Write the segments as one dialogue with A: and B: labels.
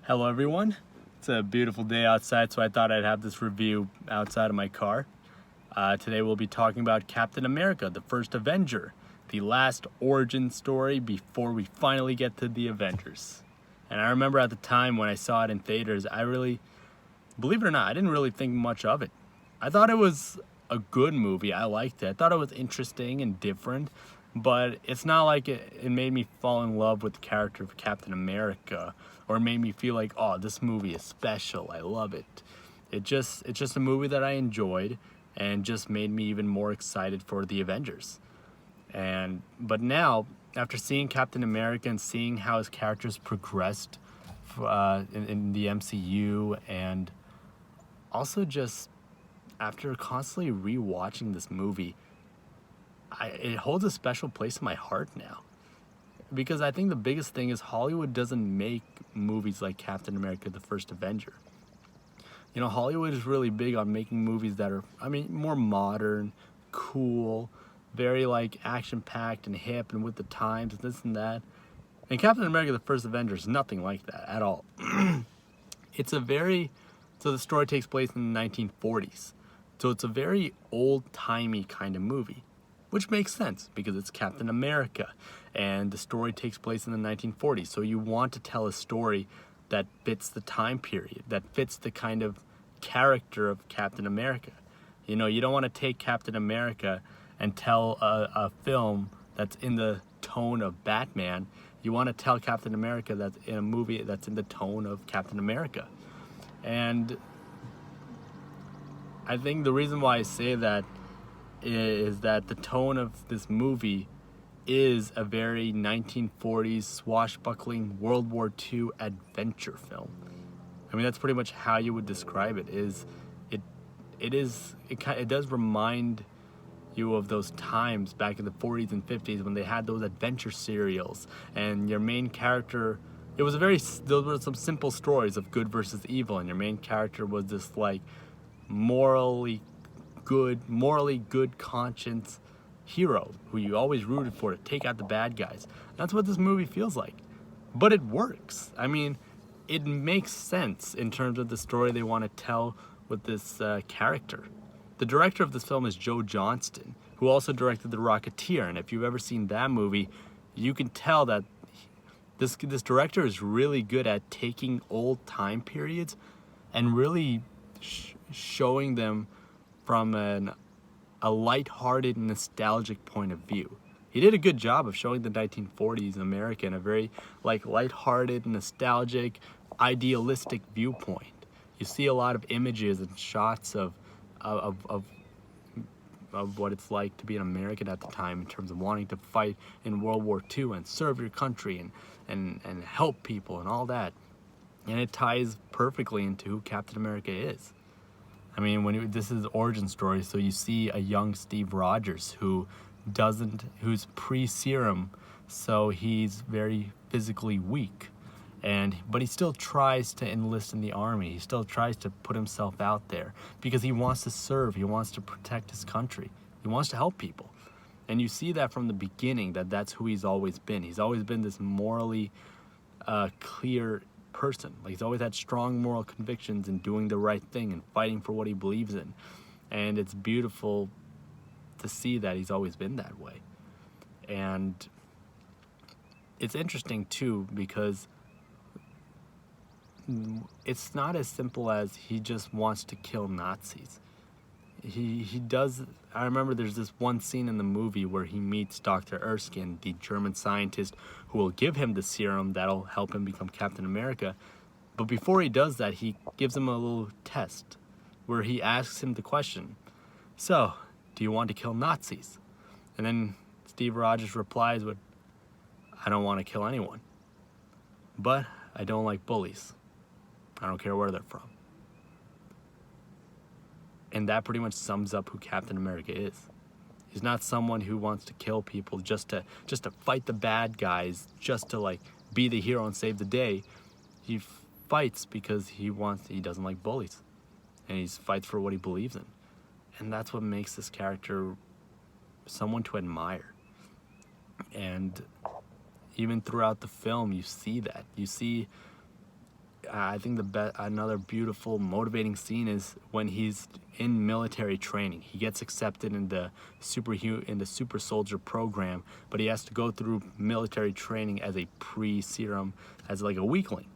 A: Hello everyone. It's a beautiful day outside, so I thought I'd have this review outside of my car. Today we'll be talking about Captain America, the first Avenger, the last origin story before we finally get to the Avengers. And I remember at the time when I saw it in theaters, believe it or not, I didn't really think much of it. I thought it was a good movie. I liked it. I thought it was interesting and different, but it's not like it made me fall in love with the character of Captain America or made me feel like, oh, this movie is special. I love it. It's just a movie that I enjoyed and just made me even more excited for the Avengers. But now, after seeing Captain America and seeing how his characters progressed in the MCU, and also just after constantly rewatching this movie, it holds a special place in my heart now. Because I think the biggest thing is Hollywood doesn't make movies like Captain America, the first Avenger. You know, Hollywood is really big on making movies that are, more modern, cool, very like action-packed and hip and with the times and this and that. And Captain America, the first Avenger is nothing like that at all. So the story takes place in the 1940s. So it's a very old-timey kind of movie, which makes sense because it's Captain America and the story takes place in the 1940s. So you want to tell a story that fits the time period, that fits the kind of character of Captain America. You know, you don't want to take Captain America and tell a film that's in the tone of Batman. You want to tell Captain America that's in a movie that's in the tone of Captain America. And I think the reason why I say that is that the tone of this movie is a very 1940s swashbuckling World War II adventure film. That's pretty much how you would describe it. It does remind you of those times back in the 40s and 50s when they had those adventure serials, and your main character, those were some simple stories of good versus evil, and your main character was this like morally good conscience hero who you always rooted for to take out the bad guys. That's what this movie feels like. But it works. It makes sense in terms of the story they want to tell with this character. The director of this film is Joe Johnston, who also directed The Rocketeer. And if you've ever seen that movie, you can tell that this director is really good at taking old time periods and really showing them from a lighthearted, nostalgic point of view. He did a good job of showing the 1940s America in a very lighthearted, nostalgic, idealistic viewpoint. You see a lot of images and shots of what it's like to be an American at the time in terms of wanting to fight in World War II and serve your country and help people and all that. And it ties perfectly into who Captain America is. This is origin story, so you see a young Steve Rogers who's pre-serum, so he's very physically weak, but he still tries to enlist in the army. He still tries to put himself out there because he wants to serve. He wants to protect his country. He wants to help people, and you see that from the beginning that's who he's always been. He's always been this morally clear person. He's always had strong moral convictions in doing the right thing and fighting for what he believes in. And it's beautiful to see that he's always been that way. And it's interesting too because it's not as simple as he just wants to kill Nazis. He does. I remember there's this one scene in the movie where he meets Dr. Erskine, the German scientist who will give him the serum that'll help him become Captain America. But before he does that, he gives him a little test where he asks him the question, so, do you want to kill Nazis? And then Steve Rogers replies with, I don't want to kill anyone, but I don't like bullies. I don't care where they're from. And that pretty much sums up who Captain America is. He's not someone who wants to kill people just to fight the bad guys, just to be the hero and save the day. He fights because he doesn't like bullies, and he fights for what he believes in. And that's what makes this character someone to admire. And even throughout the film, you see that. You see I think another beautiful, motivating scene is when he's in military training. He gets accepted in the super soldier program, but he has to go through military training as a pre-serum, as like a weakling.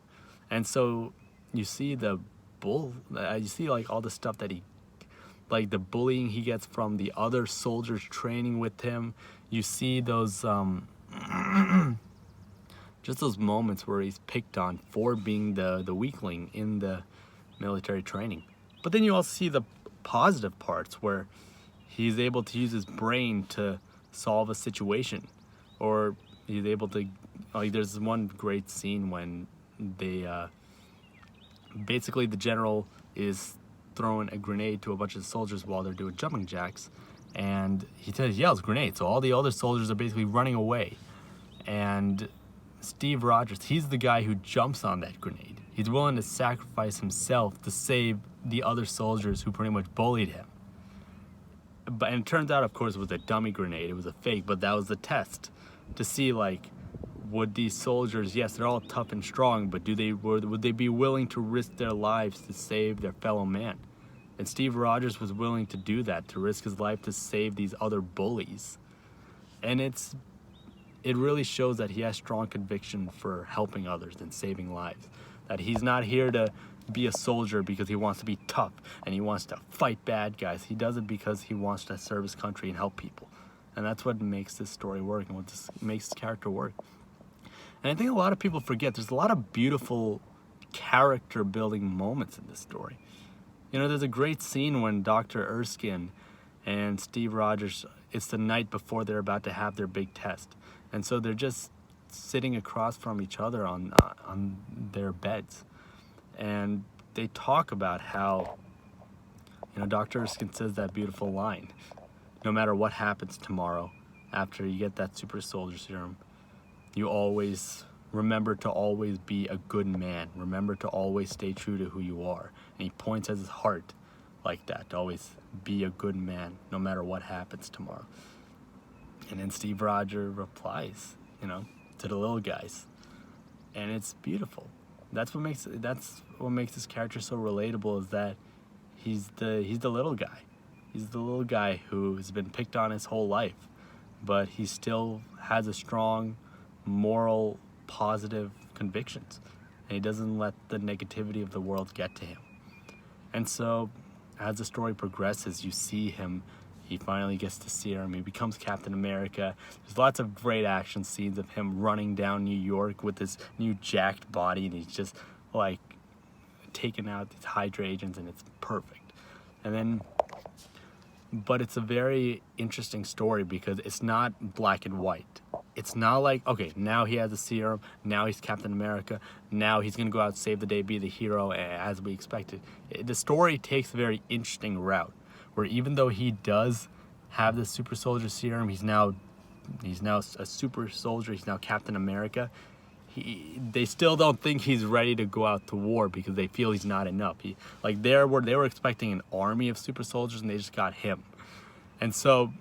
A: And so you see you see like all the stuff that like the bullying he gets from the other soldiers training with him. You see those just those moments where he's picked on for being the weakling in the military training. But then you also see the positive parts where he's able to use his brain to solve a situation, or he's able to, like, there's one great scene when they basically the general is throwing a grenade to a bunch of soldiers while they're doing jumping jacks, and he yells grenade, so all the other soldiers are basically running away, and Steve Rogers, he's the guy who jumps on that grenade. He's willing to sacrifice himself to save the other soldiers who pretty much bullied him. And it turns out, of course, it was a dummy grenade. It was a fake, but that was the test to see, like, would these soldiers, yes, they're all tough and strong, but would they be willing to risk their lives to save their fellow man? And Steve Rogers was willing to do that, to risk his life to save these other bullies. And it really shows that he has strong conviction for helping others and saving lives. That he's not here to be a soldier because he wants to be tough and he wants to fight bad guys. He does it because he wants to serve his country and help people. And that's what makes this story work and makes this character work. And I think a lot of people forget there's a lot of beautiful character building moments in this story. You know, there's a great scene when Dr. Erskine and Steve Rogers, it's the night before they're about to have their big test. And so they're just sitting across from each other on their beds. And they talk about how, you know, Dr. Erskine says that beautiful line, no matter what happens tomorrow after you get that super soldier serum, you always remember to always be a good man. Remember to always stay true to who you are. And he points at his heart like that, to always be a good man no matter what happens tomorrow. And then Steve Rogers replies, you know, to the little guys. And it's beautiful. That's what makes this character so relatable, is that he's the little guy. He's the little guy who has been picked on his whole life, but he still has a strong moral, positive convictions, and he doesn't let the negativity of the world get to him. And so as the story progresses, you see him, he finally gets the serum, he becomes Captain America. There's lots of great action scenes of him running down New York with his new jacked body, and he's just like taking out these Hydra agents, and it's perfect. But it's a very interesting story because it's not black and white. It's not like, okay, now he has a serum, now he's Captain America, now he's gonna go out, save the day, be the hero as we expected. The story takes a very interesting route, where even though he does have the super soldier serum, he's now a super soldier, he's now Captain America, they still don't think he's ready to go out to war because they feel he's not enough. They were expecting an army of super soldiers, and they just got him. And so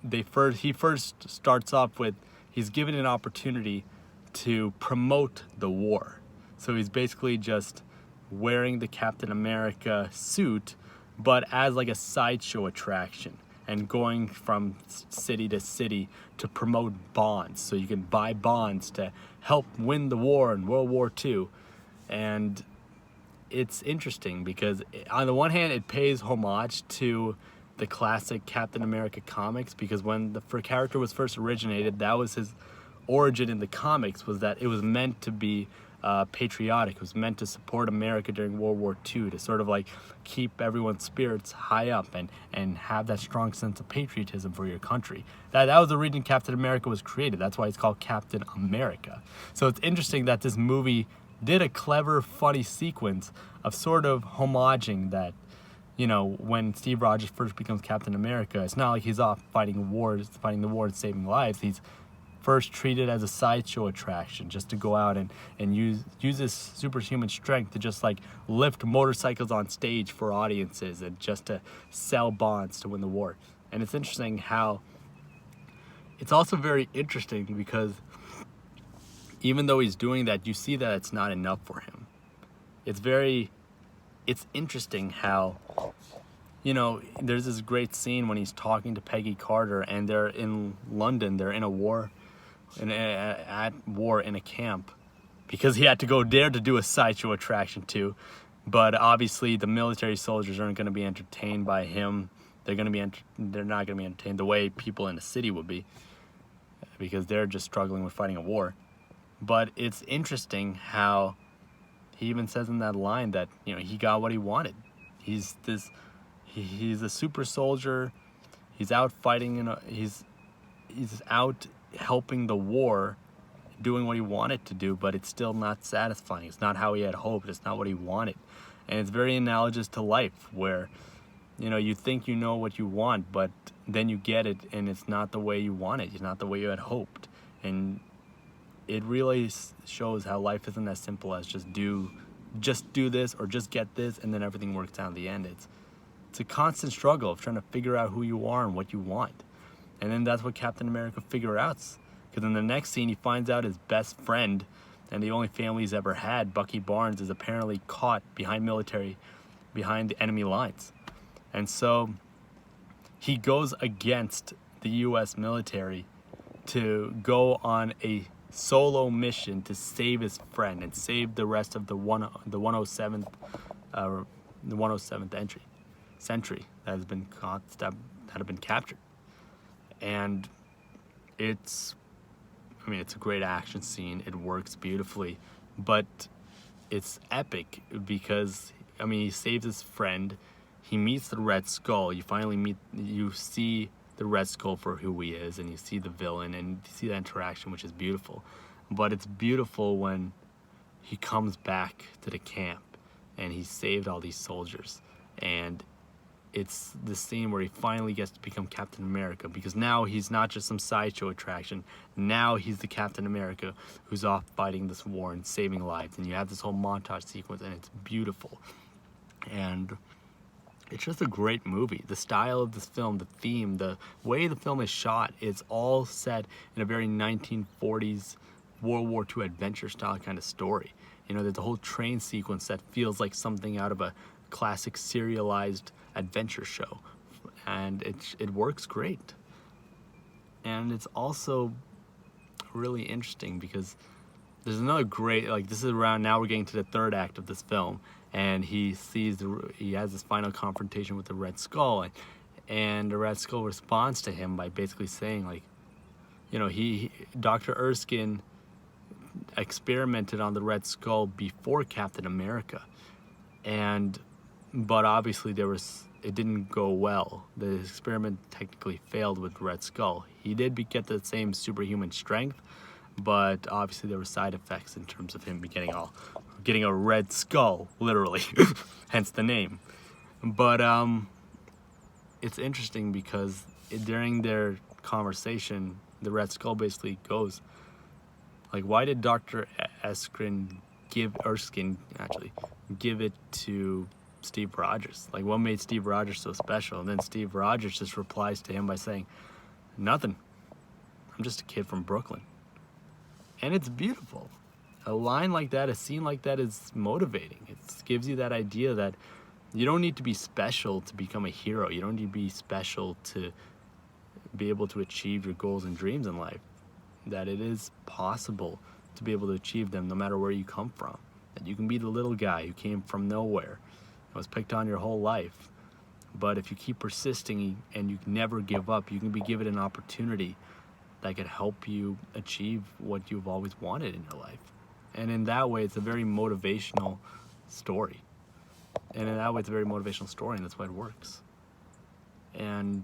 A: he first starts off with, he's given an opportunity to promote the war. So he's basically just wearing the Captain America suit, but as like a sideshow attraction, and going from city to city to promote bonds. So you can buy bonds to help win the war in World War II. And it's interesting because on the one hand, it pays homage to the classic Captain America comics, because when the character was first originated, that was his origin in the comics, was that it was meant to be patriotic. It was meant to support America during World War II, to sort of like keep everyone's spirits high up and have that strong sense of patriotism for your country. That was the reason Captain America was created. That's why it's called Captain America. So it's interesting that this movie did a clever, funny sequence of sort of homaging that, you know, when Steve Rogers first becomes Captain America, it's not like he's off fighting the war and saving lives. He's first treated as a sideshow attraction, just to go out and use his superhuman strength to just like lift motorcycles on stage for audiences and just to sell bonds to win the war. And it's interesting how it's also very interesting because even though he's doing that, you see that it's not enough for him. it's interesting how, there's this great scene when he's talking to Peggy Carter, and they're in London. They're in a war, at war in a camp, because he had to go there to do a sideshow attraction too. But obviously, the military soldiers aren't going to be entertained by him. They're not going to be entertained the way people in a city would be, because they're just struggling with fighting a war. But it's interesting how he even says in that line that he got what he wanted. He's a super soldier. He's out fighting, he's out helping the war, doing what he wanted to do, but it's still not satisfying. It's not how he had hoped. It's not what he wanted. And it's very analogous to life, where you think you know what you want, but then you get it and it's not the way you want it. It's not the way you had hoped. And it really shows how life isn't as simple as just do this or just get this and then everything works out in the end. It's a constant struggle of trying to figure out who you are and what you want. And then that's what Captain America figures out. Because in the next scene, he finds out his best friend and the only family he's ever had, Bucky Barnes, is apparently caught behind the enemy lines. And so he goes against the U.S. military to go on a solo mission to save his friend and save the rest of the 107th century that have been captured. And it's a great action scene. It works beautifully, but it's epic because he saves his friend. He meets the Red Skull. You see the Red Skull for who he is, and you see the villain, and you see that interaction, which is beautiful. But it's beautiful when he comes back to the camp and he saved all these soldiers, and it's the scene where he finally gets to become Captain America, because now he's not just some sideshow attraction. Now he's the Captain America who's off fighting this war and saving lives, and you have this whole montage sequence, and it's beautiful. And it's just a great movie. The style of this film, the theme, the way the film is shot, it's all set in a very 1940s World War II adventure style kind of story. There's a whole train sequence that feels like something out of a classic serialized adventure show, and it works great. And it's also really interesting because there's another great, this is around, now we're getting to the third act of this film, and he has this final confrontation with the Red Skull, and the Red Skull responds to him by basically saying, Dr. Erskine experimented on the Red Skull before Captain America, but obviously it didn't go well. The experiment technically failed with Red Skull. He did get the same superhuman strength, but obviously there were side effects in terms of him getting a red skull, literally, hence the name. But it's interesting because during their conversation, the Red Skull basically goes, why did Dr. Erskine give it to Steve Rogers? What made Steve Rogers so special? And then Steve Rogers just replies to him by saying, nothing. I'm just a kid from Brooklyn. And it's beautiful. A line like that, a scene like that is motivating. It gives you that idea that you don't need to be special to become a hero. You don't need to be special to be able to achieve your goals and dreams in life. That it is possible to be able to achieve them no matter where you come from. That you can be the little guy who came from nowhere and was picked on your whole life. But if you keep persisting and you never give up, you can be given an opportunity that could help you achieve what you've always wanted in your life. And in that way, it's a very motivational story. And that's why it works. And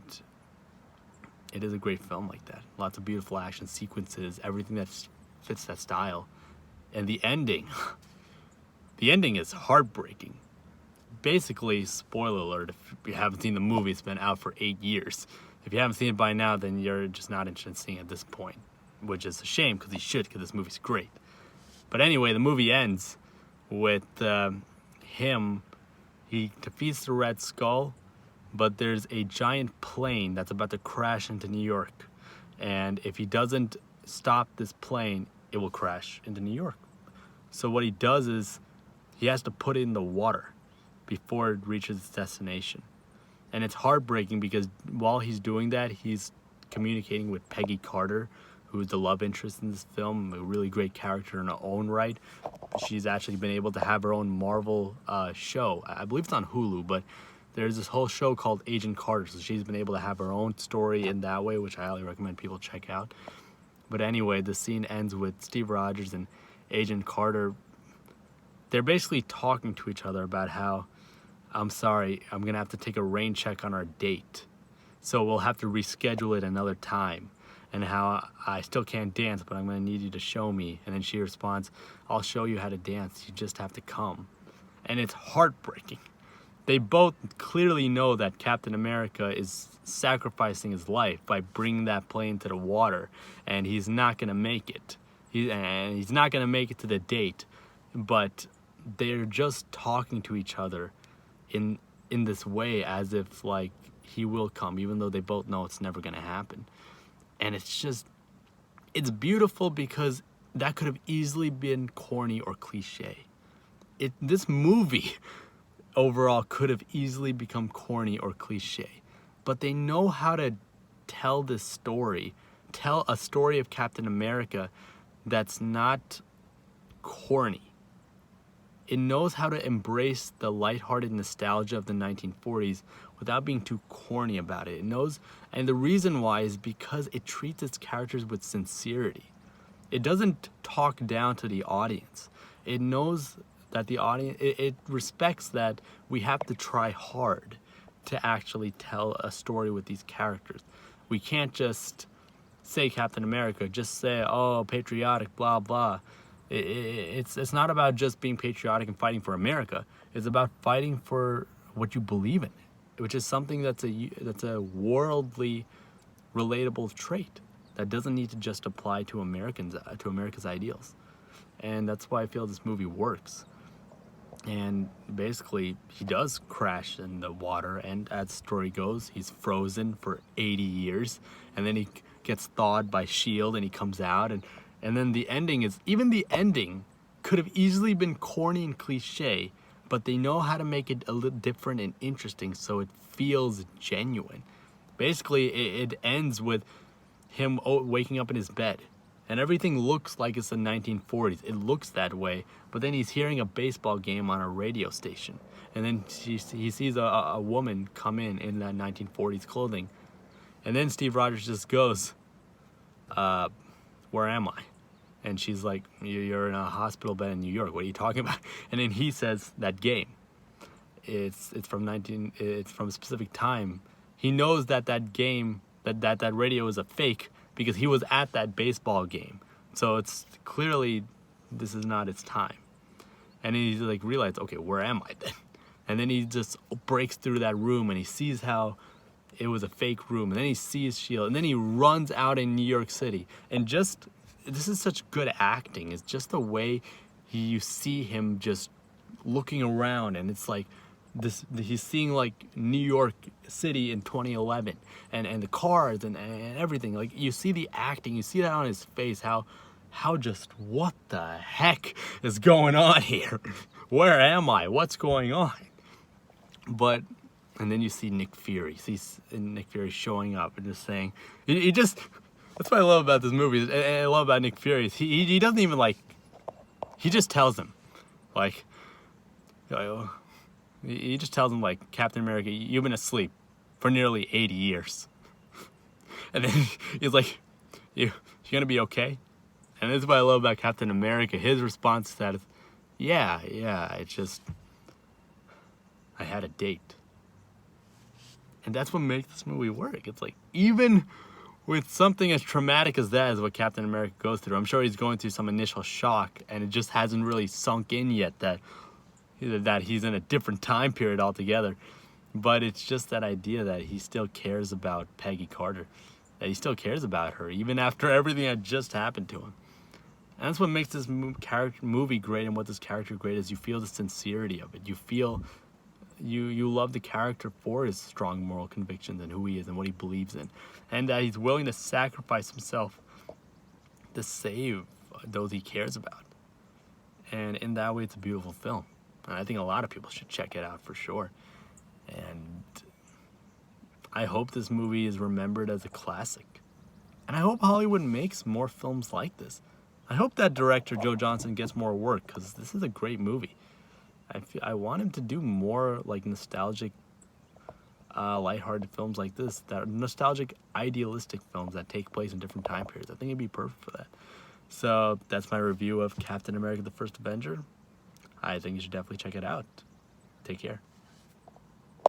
A: it is a great film like that. Lots of beautiful action sequences, everything that fits that style. And the ending is heartbreaking. Basically, spoiler alert, if you haven't seen the movie, it's been out for 8 years. If you haven't seen it by now, then you're just not interested in seeing it at this point, which is a shame because you should, because this movie's great. But anyway, the movie ends with him. He defeats the Red Skull, but there's a giant plane that's about to crash into New York. And if he doesn't stop this plane, it will crash into New York. So what he does is he has to put it in the water before it reaches its destination. And it's heartbreaking because while he's doing that, he's communicating with Peggy Carter, who's the love interest in this film, a really great character in her own right. She's actually been able to have her own Marvel show. I believe it's on Hulu, but there's this whole show called Agent Carter, so she's been able to have her own story in that way, which I highly recommend people check out. But anyway, the scene ends with Steve Rogers and Agent Carter. They're basically talking to each other about how, I'm sorry, I'm going to have to take a rain check on our date, so we'll have to reschedule it another time. And how I still can't dance, but I'm going to need you to show me. And then she responds, I'll show you how to dance. You just have to come. And it's heartbreaking. They both clearly know that Captain America is sacrificing his life by bringing that plane to the water. And he's not going to make it. He's not going to make it to the date. But they're just talking to each other in this way as if, like, he will come, even though they both know it's never going to happen. And it's beautiful because that could have easily been corny or cliche. This movie overall could have easily become corny or cliche. But they know how to tell this story, tell a story of Captain America that's not corny. It knows how to embrace the lighthearted nostalgia of the 1940s without being too corny about it. It knows, and the reason why is because it treats its characters with sincerity. It doesn't talk down to the audience. It knows that the audience, it respects that we have to try hard to actually tell a story with these characters. We can't just say Captain America, just say, oh, patriotic, blah, blah. It's not about just being patriotic and fighting for America. It's about fighting for what you believe in, which is something that's a worldly, relatable trait that doesn't need to just apply to America's ideals. And that's why I feel this movie works. And basically, he does crash in the water, and as the story goes, he's frozen for 80 years, and then he gets thawed by S.H.I.E.L.D., and he comes out, and then the ending is, even the ending could have easily been corny and cliche, but they know how to make it a little different and interesting so it feels genuine. Basically, it ends with him waking up in his bed, and everything looks like it's the 1940s. It looks that way, but then he's hearing a baseball game on a radio station, and then he sees a woman come in that 1940s clothing, and then Steve Rogers just goes, where am I? And she's like, you're in a hospital bed in New York. What are you talking about? And then he says, that game. It's from a specific time. He knows that game, that radio is a fake because he was at that baseball game. So it's clearly this is not its time. And then he's like realized, okay, where am I then? And then he just breaks through that room and he sees how it was a fake room. And then he sees S.H.I.E.L.D. And then he runs out in New York City. And this is such good acting. It's just the way you see him just looking around, and it's like he's seeing like New York City in 2011, and the cars and everything. Like, you see the acting, you see that on his face, how just, what the heck is going on here? Where am I? What's going on? And then you see Nick Fury. Nick Fury showing up and just saying, he just. That's what I love about this movie. And I love about Nick Fury. He doesn't even he just tells him, he just tells him, like, Captain America, you've been asleep for nearly 80 years. And then he's like, you gonna be okay? And this is what I love about Captain America. His response to that is, yeah, it's just, I had a date. And that's what makes this movie work. It's like, even with something as traumatic as that is what Captain America goes through. I'm sure he's going through some initial shock, and it just hasn't really sunk in yet that he's in a different time period altogether. But it's just that idea that he still cares about Peggy Carter, that he still cares about her, even after everything that just happened to him. And that's what makes this movie great, and what this character great is you feel the sincerity of it. You feel you love the character for his strong moral convictions and who he is and what he believes in, and that he's willing to sacrifice himself to save those he cares about. And in that way, it's a beautiful film. And I think a lot of people should check it out for sure. And I hope this movie is remembered as a classic. And I hope Hollywood makes more films like this. I hope that director Joe Johnston gets more work, because this is a great movie. I want him to do more like nostalgic, lighthearted films like this, that are nostalgic, idealistic films that take place in different time periods. I think it'd be perfect for that. So that's my review of Captain America: The First Avenger. I think you should definitely check it out. Take care.